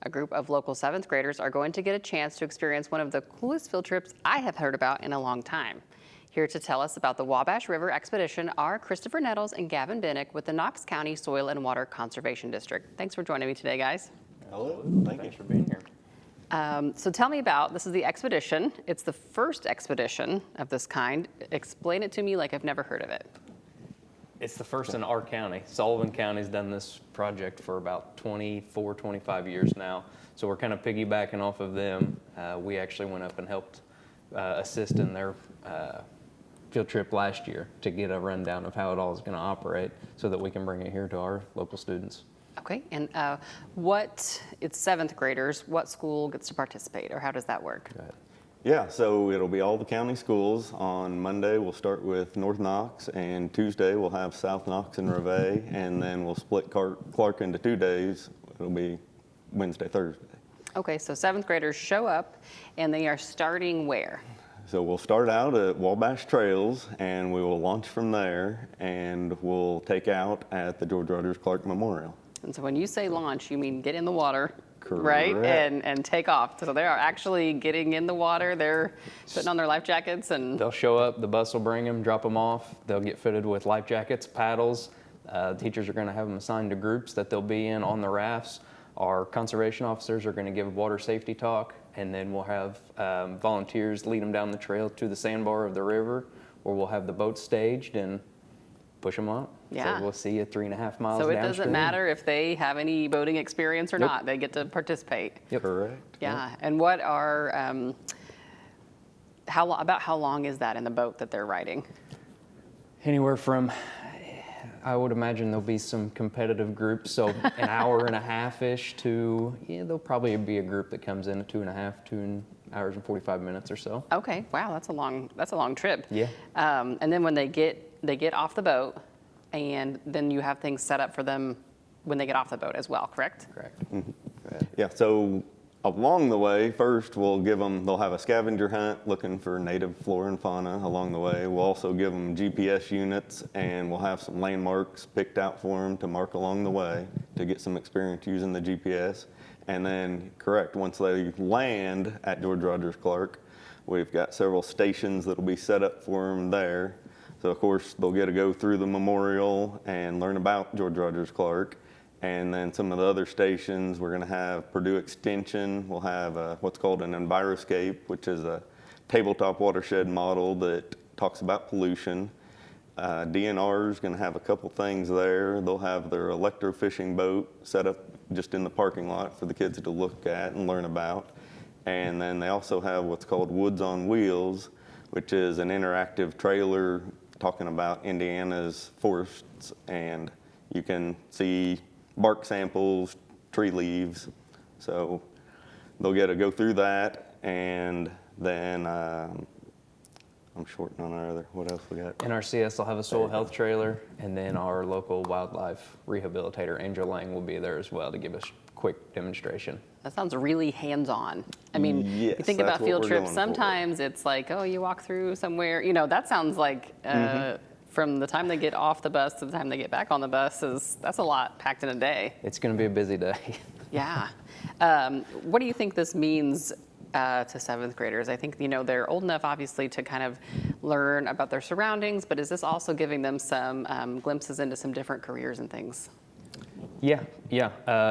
A group of local 7th graders are going to get a chance to experience one of the coolest field trips I have heard about in a long time. Here to tell us about the Wabash River Expedition are Christopher Nettles and Gavin Binnick with the Knox County Soil and Water Conservation District. Thanks for joining me today, guys. Hello, thank you for being here. So tell me about, this is the expedition. It's the first expedition of this kind. Explain it to me like I've never heard of it. It's the first in our county. Sullivan County's done this project for about 24, 25 years now. So we're kind of piggybacking off of them. We actually went up and helped assist in their field trip last year to get a rundown of how it all is going to operate so that we can bring it here to our local students. Okay, and it's 7th graders, what school gets to participate, or how does that work? Yeah, so it'll be all the county schools. On Monday, we'll start with North Knox, and Tuesday, we'll have South Knox and Reveille, and then we'll split Clark into 2 days. It'll be Wednesday, Thursday. Okay, so 7th graders show up, and they are starting where? So we'll start out at Wabash Trails, and we will launch from there, and we'll take out at the George Rogers Clark Memorial. And so when you say launch, you mean get in the water, Correct. right? And take off. So they are actually getting in the water. They're putting on their life jackets and... They'll show up, the bus will bring them, drop them off. They'll get fitted with life jackets, paddles. Teachers are going to have them assigned to groups that they'll be in on the rafts. Our conservation officers are going to give water safety talk, and then we'll have volunteers lead them down the trail to the sandbar of the river, where we'll have the boat staged and push them up. Yeah. So we'll see you 3.5 miles So it downstream. doesn't matter if they have any boating experience or Nope. not. They get to participate. Yep. Correct. Yeah. Yep. And what are, how long is that in the boat that they're riding? Anywhere from, I would imagine there'll be some competitive groups, so an hour and a half-ish to, there'll probably be a group that comes in at 2 hours and 45 minutes or so. Okay. Wow, that's a long trip. Yeah. And then when they get off the boat, and then you have things set up for them when they get off the boat as well, correct? Correct. Mm-hmm. Yeah, so along the way, first they'll have a scavenger hunt looking for native flora and fauna along the way. We'll also give them GPS units, and we'll have some landmarks picked out for them to mark along the way to get some experience using the GPS. And then, once they land at George Rogers Clark, we've got several stations that'll be set up for them there. So, of course, they'll get to go through the memorial and learn about George Rogers Clark. And then some of the other stations, we're going to have Purdue Extension. We'll have what's called an Enviroscape, which is a tabletop watershed model that talks about pollution. DNR is going to have a couple things there. They'll have their electrofishing boat set up just in the parking lot for the kids to look at and learn about. And then they also have what's called Woods on Wheels, which is an interactive trailer talking about Indiana's forests, and you can see bark samples, tree leaves. So they'll get to go through that, and then I'm shorting on our other, what else we got? NRCS will have a soil health trailer, and then our local wildlife rehabilitator, Angel Lang, will be there as well to give us a quick demonstration. That sounds really hands-on. I mean, Yes, you think that's about what field we're trips, going sometimes it's like, oh, you walk through somewhere. That sounds like from the time they get off the bus to the time they get back on the bus, that's a lot packed in a day. It's going to be a busy day. Yeah. What do you think this means to 7th graders? I think, they're old enough, obviously, to kind of learn about their surroundings, but is this also giving them some glimpses into some different careers and things? Yeah.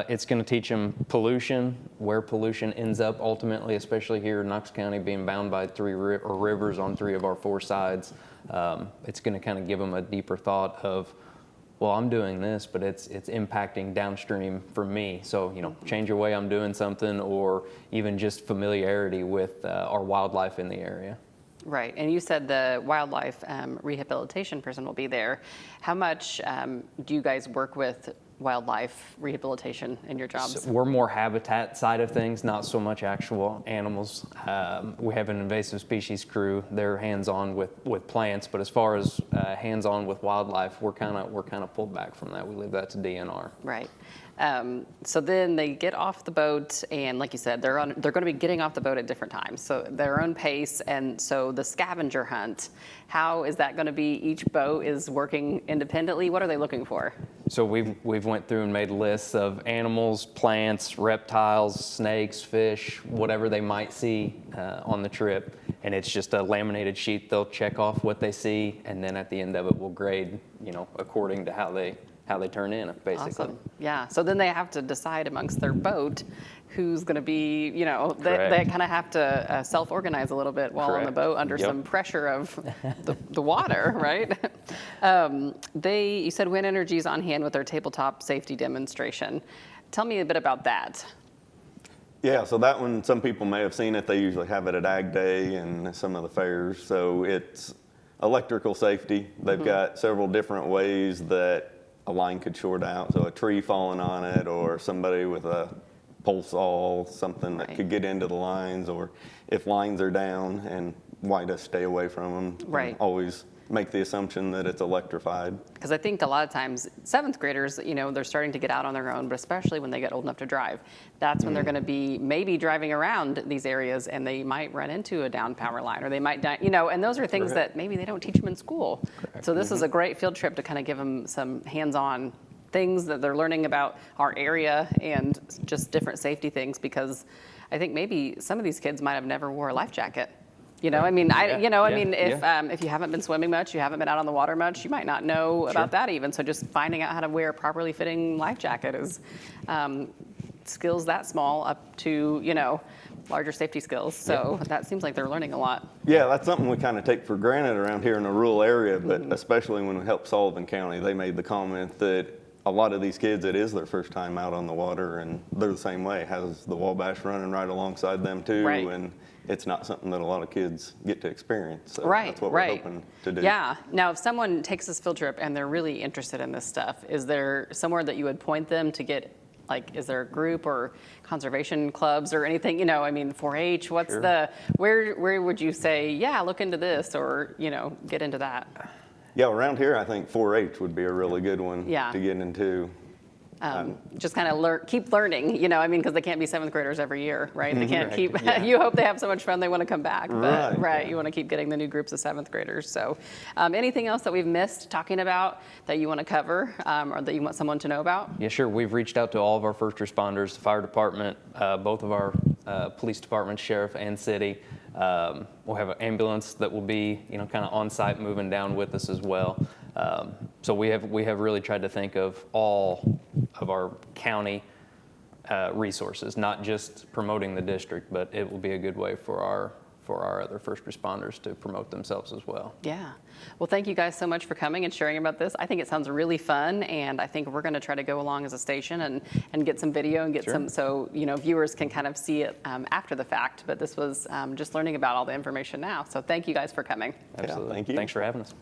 It's going to teach them pollution, where pollution ends up ultimately, especially here in Knox County being bound by 3 rivers on 3 of our 4 sides. It's going to kind of give them a deeper thought of, well, I'm doing this, but it's impacting downstream for me. So, change your way I'm doing something, or even just familiarity with our wildlife in the area. Right, and you said the wildlife rehabilitation person will be there. How much do you guys work with wildlife rehabilitation in your jobs? So we're more habitat side of things, not so much actual animals. We have an invasive species crew. They're hands-on with plants, but as far as hands-on with wildlife, we're kind of pulled back from that. We leave that to DNR. Right. So then they get off the boat, and like you said, they're going to be getting off the boat at different times, so their own pace. And so the scavenger hunt, how is that going to be? Each boat is working independently. What are they looking for? So we've went through and made lists of animals, plants, reptiles, snakes, fish, whatever they might see on the trip. And it's just a laminated sheet. They'll check off what they see, and then at the end of it, we'll grade, according to how they turn in, basically. Awesome. Yeah. So then they have to decide amongst their boat who's going to be, they kind of have to self-organize a little bit while on the boat under some pressure of the water, right? You said Wind Energy's on hand with their tabletop safety demonstration. Tell me a bit about that. Yeah, so that one, some people may have seen it. They usually have it at Ag Day and some of the fairs. So it's electrical safety. They've got several different ways that a line could short out. So a tree falling on it, or somebody with a pole saw, something that could get into the lines, or if lines are down, and why to stay away from them. Right. Always make the assumption that it's electrified. Because I think a lot of times 7th graders, they're starting to get out on their own, but especially when they get old enough to drive, that's when they're going to be maybe driving around these areas, and they might run into a down power line, or they might, and those are things that maybe they don't teach them in school. Correct. So this is a great field trip to kind of give them some hands-on things that they're learning about our area and just different safety things, because I think maybe some of these kids might have never wore a life jacket. If you haven't been swimming much, you haven't been out on the water much, you might not know about that even. So just finding out how to wear a properly fitting life jacket is skills that small up to, larger safety skills. So that seems like they're learning a lot. Yeah, that's something we kind of take for granted around here in a rural area, but especially when we help Sullivan County, they made the comment that a lot of these kids, it is their first time out on the water, and they're the same way. Has the Wabash running right alongside them too, and it's not something that a lot of kids get to experience. So that's what we're hoping to do. Yeah. Now, if someone takes this field trip and they're really interested in this stuff, is there somewhere that you would point them to get, is there a group or conservation clubs or anything? 4-H, what's where would you say, look into this, or, get into that? Yeah, around here, I think 4-H would be a really good one to get into. Just kind of keep learning, because they can't be 7th graders every year, right? They can't keep, you hope they have so much fun they want to come back, but you want to keep getting the new groups of 7th graders. So anything else that we've missed talking about that you want to cover or that you want someone to know about? Yeah, sure. We've reached out to all of our first responders, the fire department, both of our police departments, sheriff and city. We'll have an ambulance that will be, kind of on site moving down with us as well. So we have really tried to think of all of our county resources, not just promoting the district, but it will be a good way for our other first responders to promote themselves as well. Yeah. Well, thank you guys so much for coming and sharing about this. I think it sounds really fun, and I think we're going to try to go along as a station and get some video and get some, so viewers can kind of see it after the fact. But this was just learning about all the information now. So thank you guys for coming. Absolutely. Yeah, thank you. Thanks for having us.